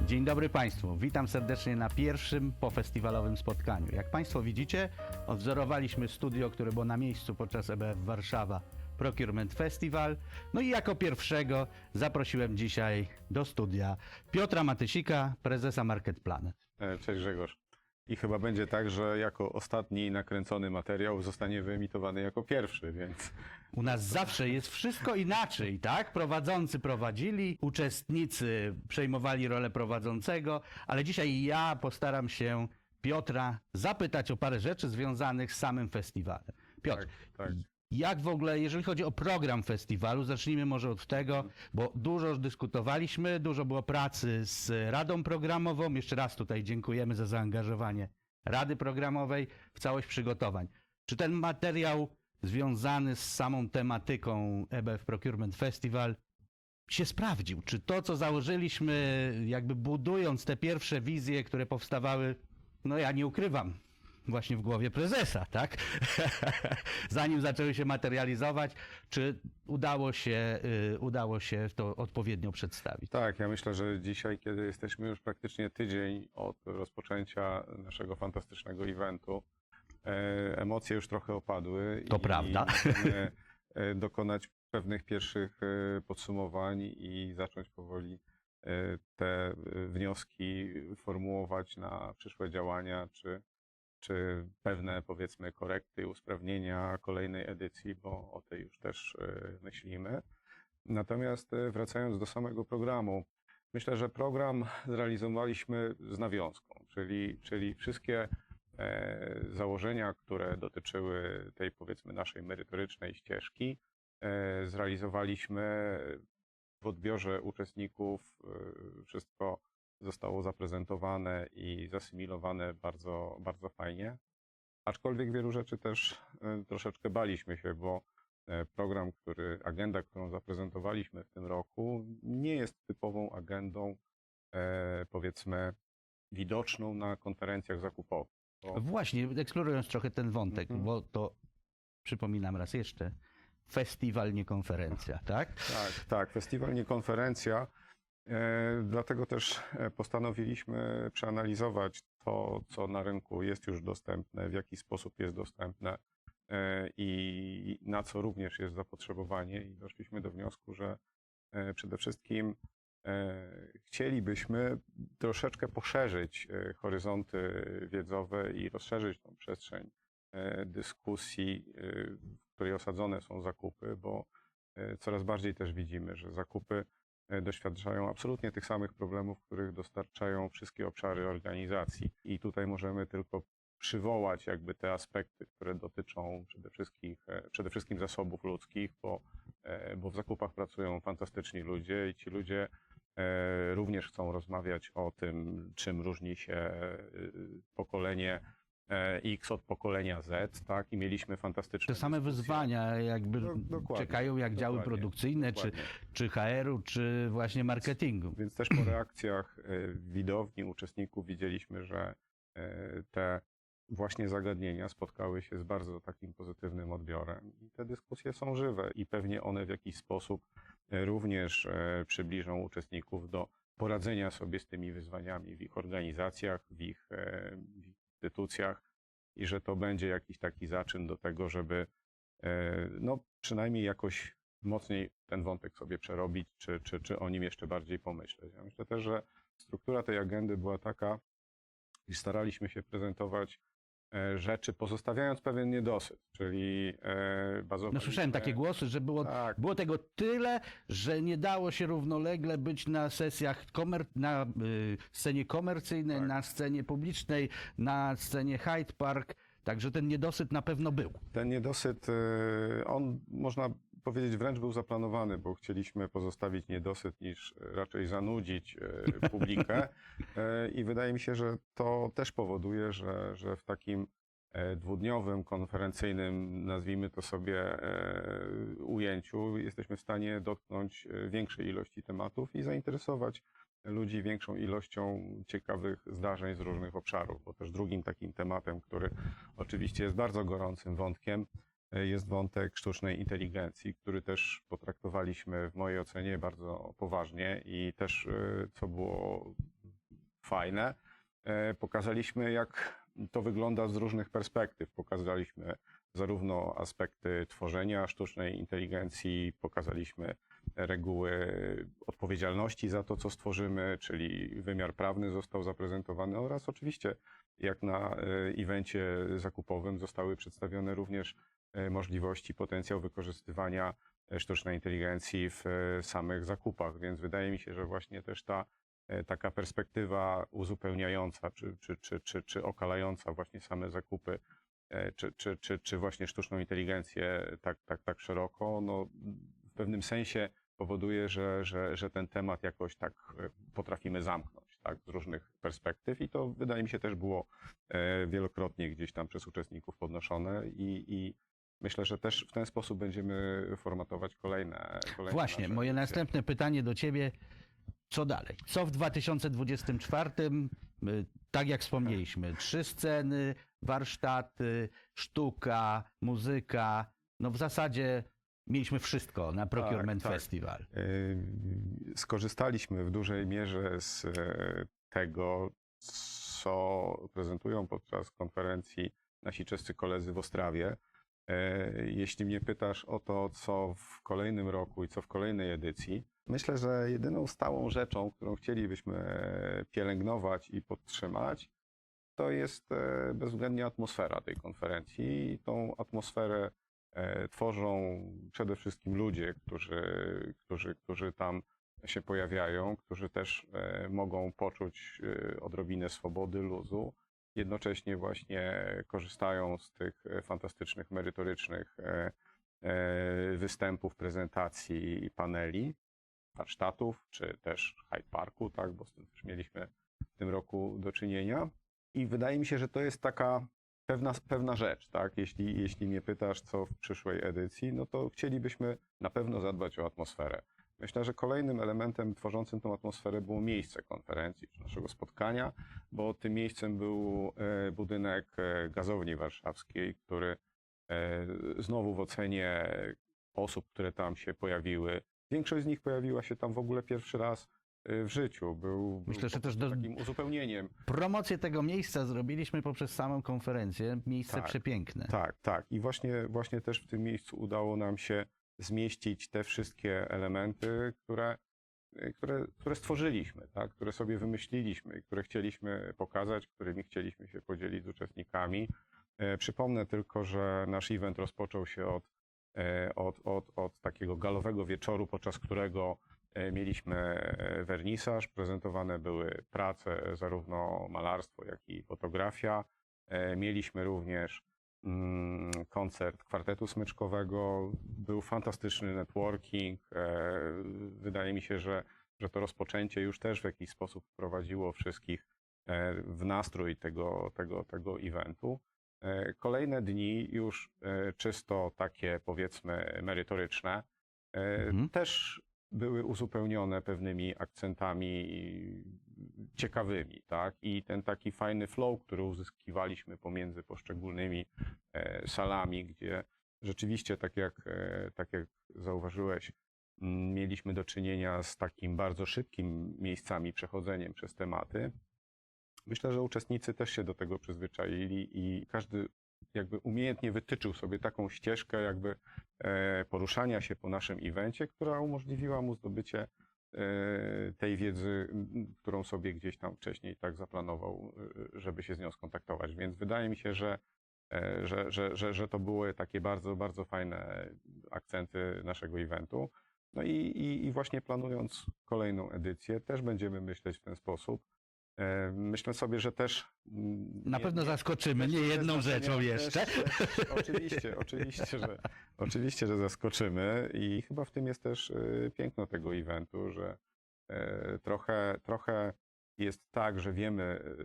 Dzień dobry Państwu, witam serdecznie na pierwszym pofestiwalowym spotkaniu. Jak Państwo widzicie, odwzorowaliśmy studio, które było na miejscu podczas EBF Warszawa Procurement Festival. No i jako pierwszego zaprosiłem dzisiaj do studia Piotra Matysika, prezesa Market Planet. Cześć Grzegorz. I chyba będzie tak, że jako ostatni nakręcony materiał zostanie wyemitowany jako pierwszy, więc... U nas zawsze jest wszystko inaczej, tak? Prowadzący prowadzili, uczestnicy przejmowali rolę prowadzącego, ale dzisiaj ja postaram się Piotra zapytać o parę rzeczy związanych z samym festiwalem. Piotr, Tak. jak w ogóle, jeżeli chodzi o program festiwalu, zacznijmy może od tego, bo dużo już dyskutowaliśmy, dużo było pracy z Radą Programową. Jeszcze raz tutaj dziękujemy za zaangażowanie Rady Programowej w całość przygotowań. Czy ten materiał związany z samą tematyką EBF Procurement Festival się sprawdził? Czy to, co założyliśmy, jakby budując te pierwsze wizje, które powstawały, no ja nie ukrywam, właśnie w głowie prezesa, tak? Zanim zaczęły się materializować, czy udało się to odpowiednio przedstawić? Tak, ja myślę, że dzisiaj, kiedy jesteśmy już praktycznie tydzień od rozpoczęcia naszego fantastycznego eventu, emocje już trochę opadły. To prawda. Możemy dokonać pewnych pierwszych podsumowań i zacząć powoli te wnioski formułować na przyszłe działania, czy pewne, powiedzmy, korekty, usprawnienia kolejnej edycji, bo o tej już też myślimy. Natomiast wracając do samego programu, myślę, że program zrealizowaliśmy z nawiązką, czyli wszystkie założenia, które dotyczyły tej, powiedzmy, naszej merytorycznej ścieżki, zrealizowaliśmy w odbiorze uczestników. Wszystko zostało zaprezentowane i zasymilowane bardzo, bardzo fajnie. Aczkolwiek wielu rzeczy też troszeczkę baliśmy się, bo agenda, którą zaprezentowaliśmy w tym roku, nie jest typową agendą, powiedzmy, widoczną na konferencjach zakupowych. Właśnie, eksplorując trochę ten wątek, bo to, przypominam raz jeszcze, festiwal, nie konferencja, tak? Tak, festiwal, nie konferencja. Dlatego też postanowiliśmy przeanalizować to, co na rynku jest już dostępne, w jaki sposób jest dostępne i na co również jest zapotrzebowanie. I doszliśmy do wniosku, że przede wszystkim chcielibyśmy troszeczkę poszerzyć horyzonty wiedzowe i rozszerzyć tą przestrzeń dyskusji, w której osadzone są zakupy, bo coraz bardziej też widzimy, że zakupy doświadczają absolutnie tych samych problemów, których dostarczają wszystkie obszary organizacji. I tutaj możemy tylko przywołać jakby te aspekty, które dotyczą przede wszystkim zasobów ludzkich, bo w zakupach pracują fantastyczni ludzie i ci ludzie również chcą rozmawiać o tym, czym różni się pokolenie X od pokolenia Z, tak? I mieliśmy fantastyczne Te same dyskusje. wyzwania jakby czekają jak działy produkcyjne, czy HR-u, czy właśnie marketingu. Więc też po reakcjach widowni, uczestników widzieliśmy, że te właśnie zagadnienia spotkały się z bardzo takim pozytywnym odbiorem. I te dyskusje są żywe i pewnie one w jakiś sposób również przybliżą uczestników do poradzenia sobie z tymi wyzwaniami w ich organizacjach, w ich instytucjach i że to będzie jakiś taki zaczyn do tego, żeby no przynajmniej jakoś mocniej ten wątek sobie przerobić, czy o nim jeszcze bardziej pomyśleć. Ja myślę też, że struktura tej agendy była taka, iż staraliśmy się prezentować rzeczy, pozostawiając pewien niedosyt, czyli bazowaliśmy... No słyszałem takie głosy, że było tego tyle, że nie dało się równolegle być na sesjach, na scenie komercyjnej, na scenie publicznej, na scenie Hyde Park, także ten niedosyt na pewno był. Ten niedosyt, on można powiedzieć wręcz był zaplanowany, bo chcieliśmy pozostawić niedosyt niż raczej zanudzić publikę i wydaje mi się, że to też powoduje, że w takim dwudniowym, konferencyjnym, nazwijmy to sobie, ujęciu jesteśmy w stanie dotknąć większej ilości tematów i zainteresować ludzi większą ilością ciekawych zdarzeń z różnych obszarów, bo też drugim takim tematem, który oczywiście jest bardzo gorącym wątkiem, jest wątek sztucznej inteligencji, który też potraktowaliśmy w mojej ocenie bardzo poważnie i też, co było fajne. Pokazaliśmy, jak to wygląda z różnych perspektyw. Pokazaliśmy zarówno aspekty tworzenia sztucznej inteligencji, pokazaliśmy reguły odpowiedzialności za to, co stworzymy, czyli wymiar prawny został zaprezentowany oraz oczywiście, jak na evencie zakupowym, zostały przedstawione również możliwości, potencjał wykorzystywania sztucznej inteligencji w samych zakupach, więc wydaje mi się, że właśnie też ta taka perspektywa uzupełniająca czy okalająca właśnie same zakupy, czy właśnie sztuczną inteligencję tak szeroko, no w pewnym sensie powoduje, że ten temat jakoś tak potrafimy zamknąć, tak, z różnych perspektyw i to wydaje mi się też było wielokrotnie gdzieś tam przez uczestników podnoszone i myślę, że też w ten sposób będziemy formatować kolejne Właśnie, nasze moje edycje. następne pytanie do ciebie, co dalej? Co w 2024? Tak jak wspomnieliśmy, 3 sceny, warsztaty, sztuka, muzyka, no w zasadzie mieliśmy wszystko na Procurement tak. Festival. Skorzystaliśmy w dużej mierze z tego, co prezentują podczas konferencji nasi czescy koledzy w Ostrawie. Jeśli mnie pytasz o to, co w kolejnym roku i co w kolejnej edycji, myślę, że jedyną stałą rzeczą, którą chcielibyśmy pielęgnować i podtrzymać, to jest bezwzględnie atmosfera tej konferencji. I tą atmosferę tworzą przede wszystkim ludzie, którzy tam się pojawiają, którzy też mogą poczuć odrobinę swobody, luzu. Jednocześnie właśnie korzystają z tych fantastycznych, merytorycznych występów, prezentacji i paneli, warsztatów, czy też Hyde Parku, tak, bo z tym też mieliśmy w tym roku do czynienia. I wydaje mi się, że to jest taka pewna rzecz, tak? Jeśli mnie pytasz, co w przyszłej edycji, no to chcielibyśmy na pewno zadbać o atmosferę. Myślę, że kolejnym elementem tworzącym tą atmosferę było miejsce konferencji, czy naszego spotkania, bo tym miejscem był budynek Gazowni Warszawskiej, który znowu w ocenie osób, które tam się pojawiły, większość z nich pojawiła się tam w ogóle pierwszy raz w życiu. Był Myślę, że po też prostu takim uzupełnieniem. Promocję tego miejsca zrobiliśmy poprzez samą konferencję. Miejsce Tak, przepiękne. Tak. I właśnie też w tym miejscu udało nam się zmieścić te wszystkie elementy, które stworzyliśmy, tak? Które sobie wymyśliliśmy i które chcieliśmy pokazać, którymi chcieliśmy się podzielić z uczestnikami. Przypomnę tylko, że nasz event rozpoczął się od takiego galowego wieczoru, podczas którego mieliśmy wernisaż, prezentowane były prace, zarówno malarstwo, jak i fotografia. Mieliśmy również koncert kwartetu smyczkowego, był fantastyczny networking. Wydaje mi się, że to rozpoczęcie już też w jakiś sposób wprowadziło wszystkich w nastrój tego eventu. Kolejne dni już czysto takie, powiedzmy, merytoryczne, też były uzupełnione pewnymi akcentami ciekawymi, tak? I ten taki fajny flow, który uzyskiwaliśmy pomiędzy poszczególnymi salami, gdzie rzeczywiście, tak jak zauważyłeś, mieliśmy do czynienia z takim bardzo szybkim miejscami, przechodzeniem przez tematy. Myślę, że uczestnicy też się do tego przyzwyczaili i każdy jakby umiejętnie wytyczył sobie taką ścieżkę jakby poruszania się po naszym evencie, która umożliwiła mu zdobycie tej wiedzy, którą sobie gdzieś tam wcześniej tak zaplanował, żeby się z nią skontaktować. Więc wydaje mi się, że to były takie bardzo, bardzo fajne akcenty naszego eventu. No i właśnie planując kolejną edycję, też będziemy myśleć w ten sposób. Myślę sobie, że też Na pewno zaskoczymy, nie jedną rzeczą jeszcze. Oczywiście, że zaskoczymy i chyba w tym jest też piękno tego eventu, że trochę jest tak, że wiemy,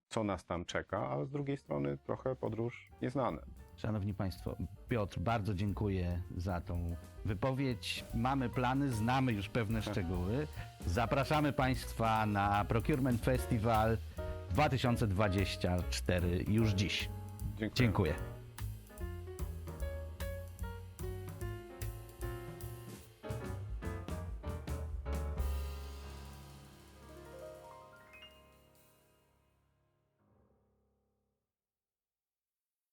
co nas tam czeka, ale z drugiej strony trochę podróż nieznane. Szanowni Państwo, Piotr, bardzo dziękuję za tą wypowiedź. Mamy plany, znamy już pewne szczegóły. Zapraszamy Państwa na Procurement Festival 2024 już dziś. Dziękuję. Dziękuję.